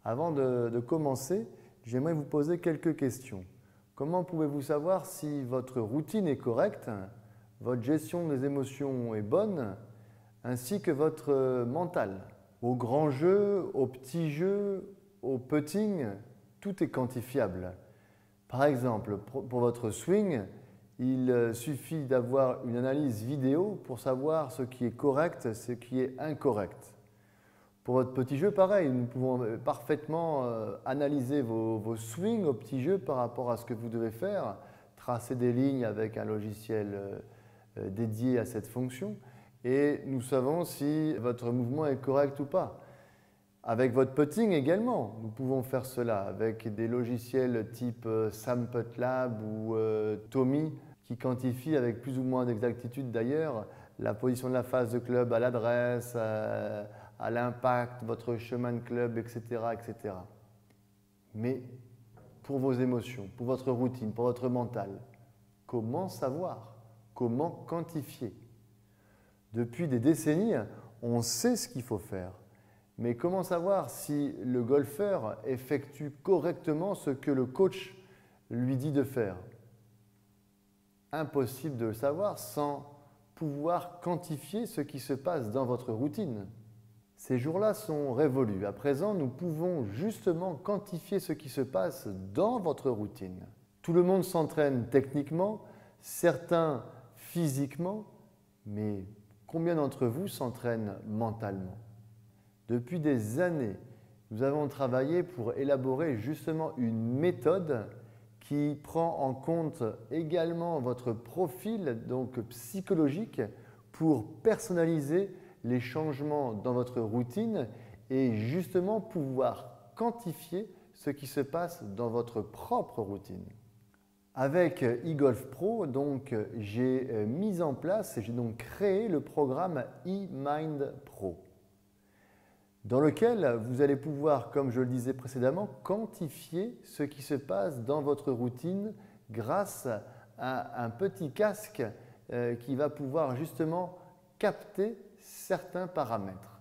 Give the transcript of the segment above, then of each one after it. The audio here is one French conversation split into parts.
Avant de commencer, j'aimerais vous poser quelques questions. Comment pouvez-vous savoir si votre routine est correcte, votre gestion des émotions est bonne, ainsi que votre mental? Au grand jeu, au petit jeu, au putting, tout est quantifiable. Par exemple, pour votre swing, il suffit d'avoir une analyse vidéo pour savoir ce qui est correct, ce qui est incorrect. Pour votre petit jeu, pareil, nous pouvons parfaitement analyser vos swings au petit jeu par rapport à ce que vous devez faire, tracer des lignes avec un logiciel dédié à cette fonction et nous savons si votre mouvement est correct ou pas. Avec votre putting également, nous pouvons faire cela avec des logiciels type SamPutLab ou Tommy qui quantifient avec plus ou moins d'exactitude d'ailleurs la position de la face de club à l'adresse, à l'impact, votre chemin de club, etc., etc. Mais pour vos émotions, pour votre routine, pour votre mental, comment savoir? Comment quantifier? Depuis des décennies, on sait ce qu'il faut faire. Mais comment savoir si le golfeur effectue correctement ce que le coach lui dit de faire? Impossible de le savoir sans pouvoir quantifier ce qui se passe dans votre routine. Ces jours-là sont révolus. À présent, nous pouvons justement quantifier ce qui se passe dans votre routine. Tout le monde s'entraîne techniquement, certains physiquement, mais combien d'entre vous s'entraînent mentalement? Depuis des années, nous avons travaillé pour élaborer justement une méthode qui prend en compte également votre profil donc psychologique pour personnaliser les changements dans votre routine et justement pouvoir quantifier ce qui se passe dans votre propre routine. Avec eGolf Pro, j'ai mis en place et j'ai donc créé le programme eMind Pro, dans lequel vous allez pouvoir, comme je le disais précédemment, quantifier ce qui se passe dans votre routine grâce à un petit casque qui va pouvoir justement capter certains paramètres.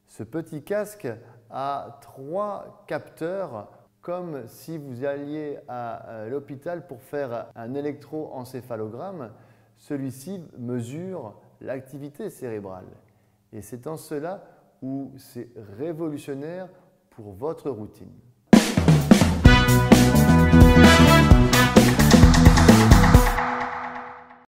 Ce petit casque a 3 capteurs comme si vous alliez à l'hôpital pour faire un électroencéphalogramme. Celui-ci mesure l'activité cérébrale et c'est en cela où c'est révolutionnaire pour votre routine.